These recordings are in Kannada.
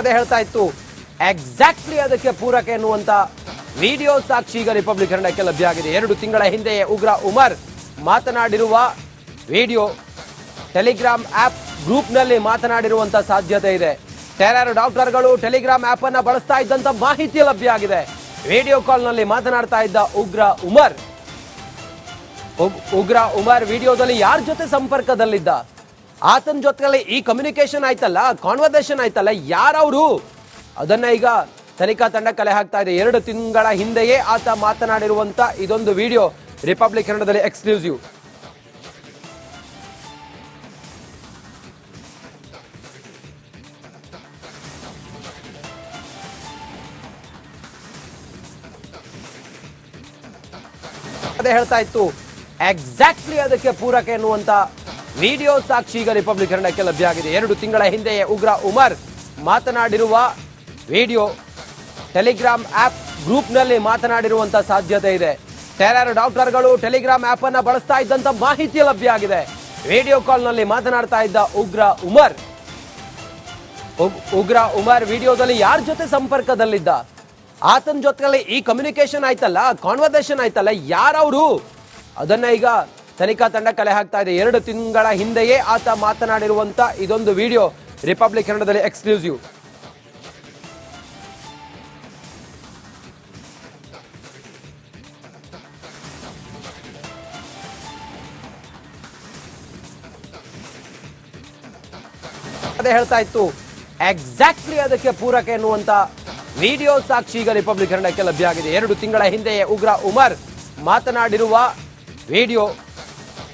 ಅದೇ ಹೇಳ್ತಾ ಇತ್ತು ಎಕ್ಸಾಕ್ಟ್ಲಿ ಅದಕ್ಕೆ ಪೂರಕ ಎನ್ನುವಂತ ವಿಡಿಯೋ ಸಾಕ್ಷಿ ಈಗ ರಿಪಬ್ಲಿಕ್ ಕನ್ನಡಕ್ಕೆ ಲಭ್ಯ ಆಗಿದೆ. 2 ತಿಂಗಳ ಹಿಂದೆ ಉಗ್ರ ಉಮರ್ ಮಾತನಾಡಿರುವ ವಿಡಿಯೋ ಟೆಲಿಗ್ರಾಮ್ ಆಪ್ ಗ್ರೂಪ್ ನಲ್ಲಿ ಮಾತನಾಡಿರುವಂತ ಸಾಧ್ಯತೆ ಇದೆ. ಟೆರರ್ ಡಾಕ್ಟರ್ಗಳು ಟೆಲಿಗ್ರಾಮ್ ಆಪ್ ಅನ್ನ ಬಳಸ್ತಾ ಇದ್ದಂತ ಮಾಹಿತಿ ಲಭ್ಯ ಆಗಿದೆ. ವಿಡಿಯೋ ಕಾಲ್ ನಲ್ಲಿ ಮಾತನಾಡ್ತಾ ಇದ್ದ ಉಗ್ರ ಉಮರ್ ವಿಡಿಯೋದಲ್ಲಿ ಯಾರ ಜೊತೆ ಸಂಪರ್ಕದಲ್ಲಿದ್ದ, ಆತನ ಜೊತೆಯಲ್ಲಿ ಈ ಕಮ್ಯುನಿಕೇಶನ್ ಆಯ್ತಲ್ಲ, ಕಾನ್ವರ್ಸೇಷನ್ ಆಯ್ತಲ್ಲ, ಯಾರವರು ಅದನ್ನ ಈಗ ತನಿಖಾ ತಂಡ ಕಲೆ ಹಾಕ್ತಾ ಇದೆ. 2 ತಿಂಗಳ ಹಿಂದೆಯೇ ಆತ ಮಾತನಾಡಿರುವಂತ ಇದೊಂದು ವಿಡಿಯೋ ರಿಪಬ್ಲಿಕ್ ಕನ್ನಡದಲ್ಲಿ ಎಕ್ಸ್ಕ್ಲೂಸಿವ್. ಅದೇ ಹೇಳ್ತಾ ಇತ್ತು ಎಕ್ಸಾಕ್ಟ್ಲಿ ಅದಕ್ಕೆ ಪೂರಕ ಎನ್ನುವಂತ ವಿಡಿಯೋ ಸಾಕ್ಷಿ ಈಗ ರಿಪಬ್ಲಿಕ್ ಕನ್ನಡಕ್ಕೆ ಲಭ್ಯ ಆಗಿದೆ. 2 ತಿಂಗಳ ಹಿಂದೆ ಉಗ್ರ ಉಮರ್ ಮಾತನಾಡಿರುವ ವಿಡಿಯೋ ಟೆಲಿಗ್ರಾಮ್ ಆಪ್ ಗ್ರೂಪ್ ನಲ್ಲಿ ಮಾತನಾಡಿರುವಂತ ಸಾಧ್ಯತೆ ಇದೆ. ಟೆರರ್ ಡಾಕ್ಟರ್ಗಳು ಟೆಲಿಗ್ರಾಮ್ ಆಪ್ ಅನ್ನ ಬಳಸ್ತಾ ಇದ್ದಂತ ಮಾಹಿತಿ ಲಭ್ಯ ಆಗಿದೆ. ವಿಡಿಯೋ ಕಾಲ್ ನಲ್ಲಿ ಮಾತನಾಡ್ತಾ ಇದ್ದ ಉಗ್ರ ಉಮರ್ ವಿಡಿಯೋದಲ್ಲಿ ಯಾರ ಜೊತೆ ಸಂಪರ್ಕದಲ್ಲಿದ್ದ, ಆತನ ಜೊತೆಯಲ್ಲಿ ಈ ಕಮ್ಯುನಿಕೇಶನ್ ಆಯ್ತಲ್ಲ, ಕಾನ್ವರ್ಸೇಷನ್ ಆಯ್ತಲ್ಲ, ಯಾರವರು ಅದನ್ನ ಈಗ ತನಿಖಾ ತಂಡ ಕಲೆ ಹಾಕ್ತಾ ಇದೆ. 2 ತಿಂಗಳ ಹಿಂದೆಯೇ ಆತ ಮಾತನಾಡಿರುವಂತ ಇದೊಂದು ವಿಡಿಯೋ ರಿಪಬ್ಲಿಕ್ ಕನ್ನಡದಲ್ಲಿ ಎಕ್ಸ್ಕ್ಲೂಸಿವ್. ಅದೇ ಹೇಳ್ತಾ ಇತ್ತು ಎಕ್ಸಾಕ್ಟ್ಲಿ ಅದಕ್ಕೆ ಪೂರಕ ಎನ್ನುವಂತ ವಿಡಿಯೋ ಸಾಕ್ಷಿ ಈಗ ರಿಪಬ್ಲಿಕ್ ಕನ್ನಡಕ್ಕೆ ಲಭ್ಯ ಆಗಿದೆ. 2 ತಿಂಗಳ ಹಿಂದೆ ಉಗ್ರ ಉಮರ್ ಮಾತನಾಡಿರುವ ವಿಡಿಯೋ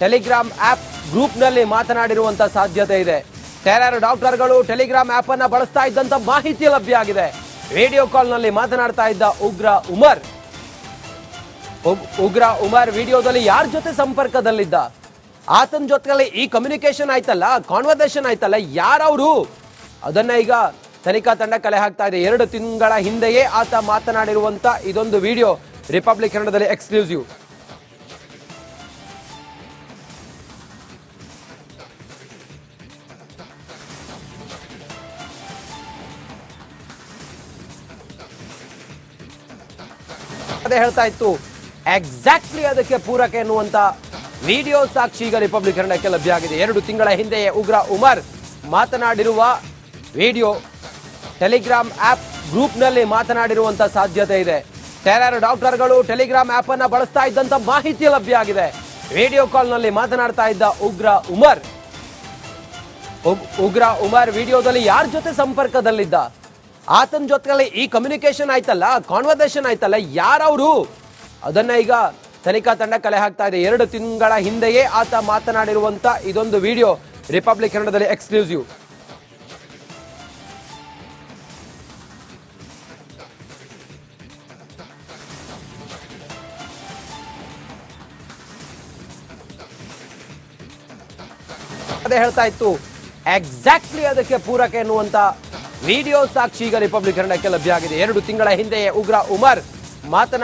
ಟೆಲಿಗ್ರಾಮ್ ಆಪ್ ಗ್ರೂಪ್ ನಲ್ಲಿ ಮಾತನಾಡಿರುವಂತ ಸಾಧ್ಯತೆ ಇದೆ. ಟೆರರ್ ಡಾಕ್ಟರ್ಗಳು ಟೆಲಿಗ್ರಾಮ್ ಆಪ್ ಅನ್ನ ಬಳಸ್ತಾ ಇದ್ದಂತ ಮಾಹಿತಿ ಲಭ್ಯ ಆಗಿದೆ. ವಿಡಿಯೋ ಕಾಲ್ ನಲ್ಲಿ ಮಾತನಾಡ್ತಾ ಇದ್ದ ಉಗ್ರ ಉಮರ್ ವಿಡಿಯೋದಲ್ಲಿ ಯಾರ ಜೊತೆ ಸಂಪರ್ಕದಲ್ಲಿದ್ದ, ಆತನ ಜೊತೆಯಲ್ಲಿ ಈ ಕಮ್ಯುನಿಕೇಶನ್ ಆಯ್ತಲ್ಲ, ಕಾನ್ವರ್ಸೇಷನ್ ಆಯ್ತಲ್ಲ, ಯಾರವರು ಅದನ್ನ ಈಗ ತನಿಖಾ ತಂಡ ಕಲೆ ಹಾಕ್ತಾ ಇದೆ. 2 ತಿಂಗಳ ಹಿಂದೆಯೇ ಆತ ಮಾತನಾಡಿರುವಂತ ಇದೊಂದು ವಿಡಿಯೋ ರಿಪಬ್ಲಿಕ್ ಕನ್ನಡದಲ್ಲಿ ಎಕ್ಸ್ಕ್ಲೂಸಿವ್. ಅದೇ ಹೇಳ್ತಾ ಇತ್ತು ಎಕ್ಸಾಕ್ಟ್ಲಿ ಅದಕ್ಕೆ ಪೂರಕ ಎನ್ನುವಂತ ವಿಡಿಯೋ ಸಾಕ್ಷಿ ಈಗ ರಿಪಬ್ಲಿಕ್ ಕನ್ನಡಕ್ಕೆ ಲಭ್ಯ ಆಗಿದೆ. 2 ತಿಂಗಳ ಹಿಂದೆ ಉಗ್ರ ಉಮರ್ ಮಾತನಾಡಿರುವ ವಿಡಿಯೋ ಟೆಲಿಗ್ರಾಮ್ ಆಪ್ ಗ್ರೂಪ್ ನಲ್ಲಿ ಮಾತನಾಡಿರುವಂತ ಸಾಧ್ಯತೆ ಇದೆ. ಟೆರರ್ ಡಾಕ್ಟರ್ಗಳು ಟೆಲಿಗ್ರಾಮ್ ಆಪ್ ಅನ್ನ ಬಳಸ್ತಾ ಇದ್ದಂತ ಮಾಹಿತಿ ಲಭ್ಯ ಆಗಿದೆ. ವಿಡಿಯೋ ಕಾಲ್ ನಲ್ಲಿ ಮಾತನಾಡ್ತಾ ಇದ್ದ ಉಗ್ರ ಉಮರ್ ವಿಡಿಯೋದಲ್ಲಿ ಯಾರ ಜೊತೆ ಸಂಪರ್ಕದಲ್ಲಿದ್ದ, ಆತನ ಜೊತೆಯಲ್ಲಿ ಈ ಕಮ್ಯುನಿಕೇಶನ್ ಆಯ್ತಲ್ಲ, ಕಾನ್ವರ್ಸೇಷನ್ ಆಯ್ತಲ್ಲ, ಯಾರವರು ಅದನ್ನ ಈಗ ತನಿಖಾ ತಂಡ ಕಲೆ ಹಾಕ್ತಾ ಇದೆ. 2 ತಿಂಗಳ ಹಿಂದೆಯೇ ಆತ ಮಾತನಾಡಿರುವಂತ ಇದೊಂದು ವಿಡಿಯೋ ರಿಪಬ್ಲಿಕ್ ಕನ್ನಡದಲ್ಲಿ ಎಕ್ಸ್ಕ್ಲೂಸಿವ್. ಅದೇ ಹೇಳ್ತಾ ಇತ್ತು ಎಕ್ಸಾಕ್ಟ್ಲಿ ಅದಕ್ಕೆ ಪೂರಕ ಎನ್ನುವಂತ ವಿಡಿಯೋ ಸಾಕ್ಷಿ ಈಗ ರಿಪಬ್ಲಿಕ್ ಕನ್ನಡಕ್ಕೆ ಲಭ್ಯ ಆಗಿದೆ. 2 ತಿಂಗಳ ಹಿಂದೆ ಉಗ್ರ ಉಮರ್ ಮಾತನಾಡಿರುವ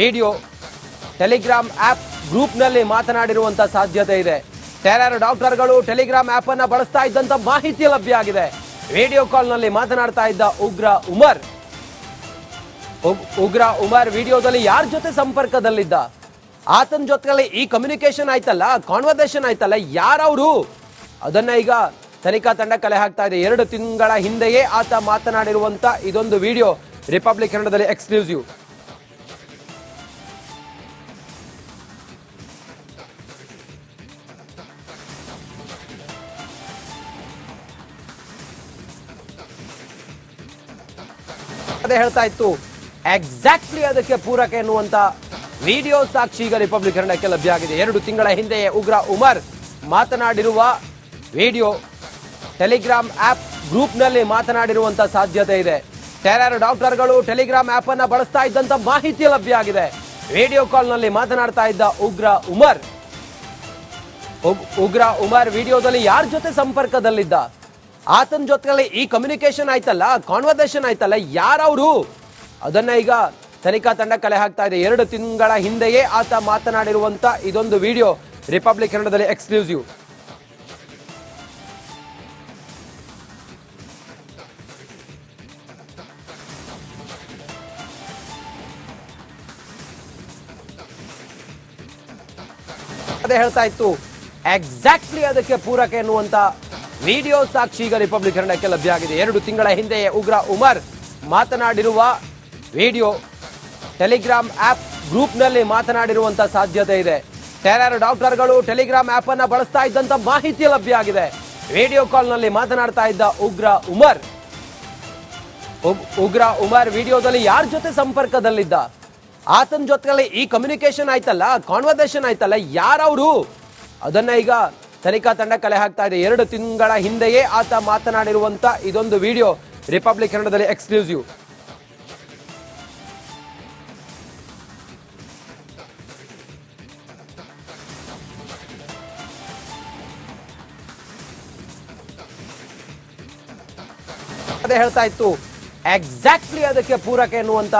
ವಿಡಿಯೋ ಟೆಲಿಗ್ರಾಮ್ ಆಪ್ ಗ್ರೂಪ್ ನಲ್ಲಿ ಮಾತನಾಡಿರುವಂತ ಸಾಧ್ಯತೆ ಇದೆ. ಟೆರರ್ ಡಾಕ್ಟರ್ಗಳು ಟೆಲಿಗ್ರಾಮ್ ಆಪ್ ಅನ್ನ ಬಳಸ್ತಾ ಇದ್ದಂತ ಮಾಹಿತಿ ಲಭ್ಯ ಆಗಿದೆ. ವಿಡಿಯೋ ಕಾಲ್ ನಲ್ಲಿ ಮಾತನಾಡ್ತಾ ಇದ್ದ ಉಗ್ರ ಉಮರ್ ವಿಡಿಯೋದಲ್ಲಿ ಯಾರ ಜೊತೆ ಸಂಪರ್ಕದಲ್ಲಿದ್ದ, ಆತನ ಜೊತೆಯಲ್ಲಿ ಈ ಕಮ್ಯುನಿಕೇಶನ್ ಆಯ್ತಲ್ಲ, ಕಾನ್ವರ್ಸೇಷನ್ ಆಯ್ತಲ್ಲ, ಯಾರವರು ಅದನ್ನ ಈಗ ತನಿಖಾ ತಂಡ ಕಲೆ ಹಾಕ್ತಾ ಇದೆ. 2 ತಿಂಗಳ ಹಿಂದೆಯೇ ಆತ ಮಾತನಾಡಿರುವಂತ ಇದೊಂದು ವಿಡಿಯೋ ರಿಪಬ್ಲಿಕ್ ಕನ್ನಡದಲ್ಲಿ ಎಕ್ಸ್ಕ್ಲೂಸಿವ್. 2 ತಿಂಗಳ ಹಿಂದೆ ಉಗ್ರ ಉಮರ್ ಮಾತನಾಡಿರುವ ವಿಡಿಯೋ ಟೆಲಿಗ್ರಾಮ್ ಆಪ್ ಗ್ರೂಪ್ ನಲ್ಲಿ ಮಾತನಾಡಿರುವಂತ ಸಾಧ್ಯತೆ ಇದೆ. ಟೆರರ್ ಡಾಕ್ಟರ್ಗಳು ಟೆಲಿಗ್ರಾಮ್ ಆಪ್ ಅನ್ನ ಬಳಸ್ತಾ ಇದ್ದಂತ ಮಾಹಿತಿ ಲಭ್ಯ ಆಗಿದೆ. ವಿಡಿಯೋ ಕಾಲ್ ನಲ್ಲಿ ಮಾತನಾಡ್ತಾ ಇದ್ದ ಉಗ್ರ ಉಮರ್ ವಿಡಿಯೋದಲ್ಲಿ ಯಾರ ಜೊತೆ ಸಂಪರ್ಕದಲ್ಲಿದ್ದ, ಆತನ ಜೊತೆಯಲ್ಲಿ ಈ ಕಮ್ಯುನಿಕೇಶನ್ ಆಯ್ತಲ್ಲ, ಕಾನ್ವರ್ಸೇಷನ್ ಆಯ್ತಲ್ಲ, ಯಾರವರು ಅದನ್ನ ಈಗ ತನಿಖಾ ತಂಡ ಕಲೆ ಹಾಕ್ತಾ ಇದೆ. 2 ತಿಂಗಳ ಹಿಂದೆಯೇ ಆತ ಮಾತನಾಡಿರುವಂತ ಇದೊಂದು ವಿಡಿಯೋ ರಿಪಬ್ಲಿಕ್ ಕನ್ನಡದಲ್ಲಿ ಎಕ್ಸ್ಕ್ಲೂಸಿವ್. ಅದೇ ಹೇಳ್ತಾ ಇತ್ತು ಎಕ್ಸಾಕ್ಟ್ಲಿ ಅದಕ್ಕೆ ಪೂರಕ ಎನ್ನುವಂತ ವಿಡಿಯೋ ಸಾಕ್ಷಿ ಈಗ ರಿಪಬ್ಲಿಕ್ ಕನ್ನಡಕ್ಕೆ ಲಭ್ಯ ಆಗಿದೆ. 2 ತಿಂಗಳ ಹಿಂದೆ ಉಗ್ರ ಉಮರ್ ಮಾತನಾಡಿರುವ ವಿಡಿಯೋ ಟೆಲಿಗ್ರಾಮ್ ಆಪ್ ಗ್ರೂಪ್ ನಲ್ಲಿ ಮಾತನಾಡಿರುವಂತ ಸಾಧ್ಯತೆ ಇದೆ. ಟೆರರ್ ಡಾಕ್ಟರ್ಗಳು ಟೆಲಿಗ್ರಾಮ್ ಆಪ್ ಅನ್ನ ಬಳಸ್ತಾ ಇದ್ದಂತ ಮಾಹಿತಿ ಲಭ್ಯ ಆಗಿದೆ. ವಿಡಿಯೋ ಕಾಲ್ ನಲ್ಲಿ ಮಾತನಾಡ್ತಾ ಇದ್ದ ಉಗ್ರ ಉಮರ್ ವಿಡಿಯೋದಲ್ಲಿ ಯಾರ ಜೊತೆ ಸಂಪರ್ಕದಲ್ಲಿದ್ದ, ಆತನ ಜೊತೆಯಲ್ಲಿ ಈ ಕಮ್ಯುನಿಕೇಶನ್ ಆಯ್ತಲ್ಲ, ಕಾನ್ವರ್ಸೇಷನ್ ಆಯ್ತಲ್ಲ, ಯಾರವರು ಅದನ್ನ ಈಗ ತನಿಖಾ ತಂಡ ಕಲೆ ಹಾಕ್ತಾ ಇದೆ. 2 ತಿಂಗಳ ಹಿಂದೆಯೇ ಆತ ಮಾತನಾಡಿರುವಂತ ಇದೊಂದು ವಿಡಿಯೋ ರಿಪಬ್ಲಿಕ್ ಕನ್ನಡದಲ್ಲಿ ಎಕ್ಸ್ಕ್ಲೂಸಿವ್. ಅದೇ ಹೇಳ್ತಾ ಇತ್ತು ಎಕ್ಸಾಕ್ಟ್ಲಿ ಅದಕ್ಕೆ ಪೂರಕ ಎನ್ನುವಂತ ವಿಡಿಯೋ ಸಾಕ್ಷಿ ಈಗ ರಿಪಬ್ಲಿಕ್ ಕನ್ನಡಕ್ಕೆ ಲಭ್ಯ ಆಗಿದೆ. 2 ತಿಂಗಳ ಹಿಂದೆ ಉಗ್ರ ಉಮರ್ ಮಾತನಾಡಿರುವ ವಿಡಿಯೋ ಟೆಲಿಗ್ರಾಮ್ ಆಪ್ ಗ್ರೂಪ್ನಲ್ಲಿ ಮಾತನಾಡಿರುವಂತ ಸಾಧ್ಯತೆ ಇದೆ. ಟೆರರ್ ಡಾಕ್ಟರ್ಗಳು ಟೆಲಿಗ್ರಾಮ್ ಆಪ್ ಅನ್ನ ಬಳಸ್ತಾ ಇದ್ದಂತ ಮಾಹಿತಿ ಲಭ್ಯ ಆಗಿದೆ. ವಿಡಿಯೋ ಕಾಲ್ನಲ್ಲಿ ಮಾತನಾಡ್ತಾ ಇದ್ದ ಉಗ್ರ ಉಮರ್ ವಿಡಿಯೋದಲ್ಲಿ ಯಾರ ಜೊತೆ ಸಂಪರ್ಕದಲ್ಲಿದ್ದ, ಆತನ ಜೊತೆಯಲ್ಲಿ ಈ ಕಮ್ಯುನಿಕೇಶನ್ ಆಯ್ತಲ್ಲ, ಕಾನ್ವರ್ಸೇಷನ್ ಆಯ್ತಲ್ಲ, ಯಾರವರು ಅದನ್ನ ಈಗ ತನಿಖಾ ತಂಡ ಕಲೆ ಹಾಕ್ತಾ ಇದೆ. 2 ತಿಂಗಳ ಹಿಂದೆಯೇ ಆತ ಮಾತನಾಡಿರುವಂತ ಇದೊಂದು ವಿಡಿಯೋ ರಿಪಬ್ಲಿಕ್ ಕನ್ನಡದಲ್ಲಿ ಎಕ್ಸ್ಕ್ಲೂಸಿವ್. ಅದೇ ಹೇಳ್ತಾ ಇತ್ತು ಎಕ್ಸಾಕ್ಟ್ಲಿ ಅದಕ್ಕೆ ಪೂರಕ ಎನ್ನುವಂತ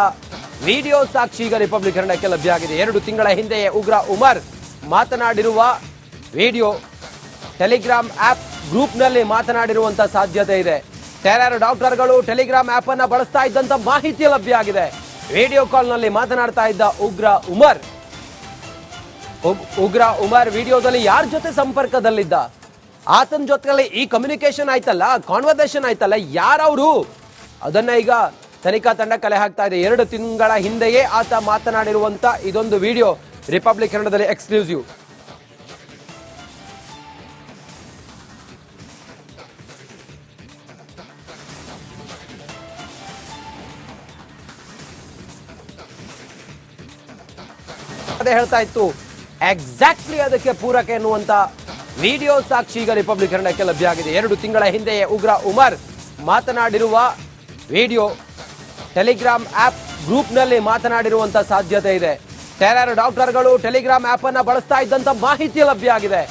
ವಿಡಿಯೋ ಸಾಕ್ಷಿ ಈಗ ರಿಪಬ್ಲಿಕ್ ಕನ್ನಡಕ್ಕೆ ಲಭ್ಯ ಆಗಿದೆ. 2 ತಿಂಗಳ ಹಿಂದೆ ಉಗ್ರ ಉಮರ್ ಮಾತನಾಡಿರುವ ವಿಡಿಯೋ ಟೆಲಿಗ್ರಾಮ್ ಆಪ್ ಗ್ರೂಪ್ನಲ್ಲಿ ಮಾತನಾಡಿರುವಂತ ಸಾಧ್ಯತೆ ಇದೆ. ಟೆರರ್ ಡಾಕ್ಟರ್ಗಳು ಟೆಲಿಗ್ರಾಮ್ ಆಪ್ ಅನ್ನ ಬಳಸ್ತಾ ಇದ್ದಂತ ಮಾಹಿತಿ ಲಭ್ಯ ಆಗಿದೆ. ವಿಡಿಯೋ ಕಾಲ್ನಲ್ಲಿ ಮಾತನಾಡ್ತಾ ಇದ್ದ ಉಗ್ರ ಉಮರ್ ವಿಡಿಯೋದಲ್ಲಿ ಯಾರ ಜೊತೆ ಸಂಪರ್ಕದಲ್ಲಿದ್ದ, ಆತನ ಜೊತೆಯಲ್ಲಿ ಈ ಕಮ್ಯುನಿಕೇಶನ್ ಆಯ್ತಲ್ಲ, ಕಾನ್ವರ್ಸೇಷನ್ ಆಯ್ತಲ್ಲ, ಯಾರವರು ಅದನ್ನ ಈಗ ತನಿಖಾ ತಂಡ ಕಲೆ ಹಾಕ್ತಾ ಇದೆ. 2 ತಿಂಗಳ ಹಿಂದೆಯೇ ಆತ ಮಾತನಾಡಿರುವಂತ ಇದೊಂದು ವಿಡಿಯೋ ರಿಪಬ್ಲಿಕ್ ಕನ್ನಡದಲ್ಲಿ ಎಕ್ಸ್ಕ್ಲೂಸಿವ್. ಅದೇ ಹೇಳ್ತಾ ಇತ್ತು ಎಕ್ಸಾಕ್ಟ್ಲಿ ಅದಕ್ಕೆ ಪೂರಕ ಎನ್ನುವಂತ ವಿಡಿಯೋ ಸಾಕ್ಷಿ ಈಗ ರಿಪಬ್ಲಿಕ್ ಕನ್ನಡಕ್ಕೆ ಲಭ್ಯ ಆಗಿದೆ. 2 ತಿಂಗಳ ಹಿಂದೆ ಉಗ್ರ ಉಮರ್ ಮಾತನಾಡಿರುವ ವಿಡಿಯೋ ಟೆಲಿಗ್ರಾಮ್ ಆಪ್ ಗ್ರೂಪ್ನಲ್ಲಿ ಮಾತನಾಡಿರುವಂತ ಸಾಧ್ಯತೆ ಇದೆ. ಟೆರರ್ ಡಾಕ್ಟರ್ಗಳು ಟೆಲಿಗ್ರಾಮ್ ಆಪ್ ಅನ್ನ ಬಳಸ್ತಾ ಇದ್ದಂತ ಮಾಹಿತಿ ಲಭ್ಯ ಆಗಿದೆ.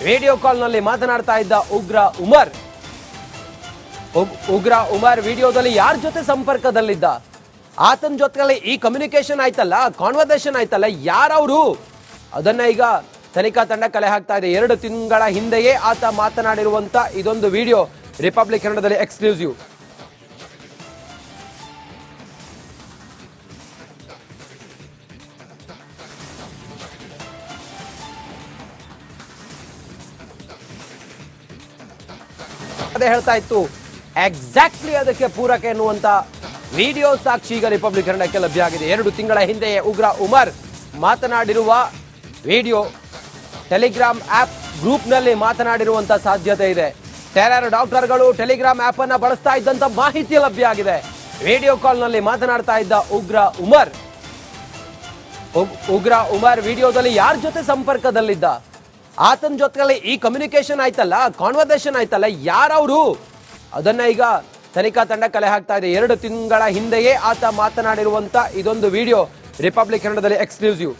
ವಿಡಿಯೋ ಕಾಲ್ನಲ್ಲಿ ಮಾತನಾಡ್ತಾ ಇದ್ದ ಉಗ್ರ ಉಮರ್ ವಿಡಿಯೋದಲ್ಲಿ ಯಾರ ಜೊತೆ ಸಂಪರ್ಕದಲ್ಲಿದ್ದ, ಆತನ ಜೊತೆಯಲ್ಲಿ ಈ ಕಮ್ಯುನಿಕೇಶನ್ ಆಯ್ತಲ್ಲ, ಕಾನ್ವರ್ಸೇಷನ್ ಆಯ್ತಲ್ಲ, ಯಾರವರು ಅದನ್ನ ಈಗ ತನಿಖಾ ತಂಡ ಕಲೆ ಹಾಕ್ತಾ ಇದೆ. 2 ತಿಂಗಳ ಹಿಂದೆಯೇ ಆತ ಮಾತನಾಡಿರುವಂತ ಇದೊಂದು ವಿಡಿಯೋ ರಿಪಬ್ಲಿಕ್ ಕನ್ನಡದಲ್ಲಿ ಎಕ್ಸ್ಕ್ಲೂಸಿವ್. ಅದೇ ಹೇಳ್ತಾ ಇತ್ತು ಎಕ್ಸಾಕ್ಟ್ಲಿ ಅದಕ್ಕೆ ಪೂರಕ ಎನ್ನುವಂತ ವಿಡಿಯೋ ಸಾಕ್ಷಿ ಈಗ ರಿಪಬ್ಲಿಕ್ ಕನ್ನಡಕ್ಕೆ ಲಭ್ಯ ಆಗಿದೆ. 2 ತಿಂಗಳ ಹಿಂದೆ ಉಗ್ರ ಉಮರ್ ಮಾತನಾಡಿರುವ ವಿಡಿಯೋ ಟೆಲಿಗ್ರಾಮ್ ಆಪ್ ಗ್ರೂಪ್ನಲ್ಲಿ ಮಾತನಾಡಿರುವಂತ ಸಾಧ್ಯತೆ ಇದೆ. ಟೆರರ್ ಡಾಕ್ಟರ್ಗಳು ಟೆಲಿಗ್ರಾಮ್ ಆಪ್ ಅನ್ನ ಬಳಸ್ತಾ ಇದ್ದಂತ ಮಾಹಿತಿ ಲಭ್ಯ ಆಗಿದೆ. ವಿಡಿಯೋ ಕಾಲ್ನಲ್ಲಿ ಮಾತನಾಡ್ತಾ ಇದ್ದ ಉಗ್ರ ಉಮರ್ ವಿಡಿಯೋದಲ್ಲಿ ಯಾರ ಜೊತೆ ಸಂಪರ್ಕದಲ್ಲಿದ್ದ, ಆತನ ಜೊತೆಯಲ್ಲಿ ಈ ಕಮ್ಯುನಿಕೇಶನ್ ಆಯ್ತಲ್ಲ, ಕಾನ್ವರ್ಸೇಷನ್ ಆಯ್ತಲ್ಲ, ಯಾರವರು ಅದನ್ನ ಈಗ ತನಿಖಾ ತಂಡ ಕಲೆ ಹಾಕ್ತಾ ಇದೆ. 2 ತಿಂಗಳ ಹಿಂದೆಯೇ ಆತ ಮಾತನಾಡಿರುವಂತ ಇದೊಂದು ವಿಡಿಯೋ ರಿಪಬ್ಲಿಕ್ ಕನ್ನಡದಲ್ಲಿ ಎಕ್ಸ್ಕ್ಲೂಸಿವ್.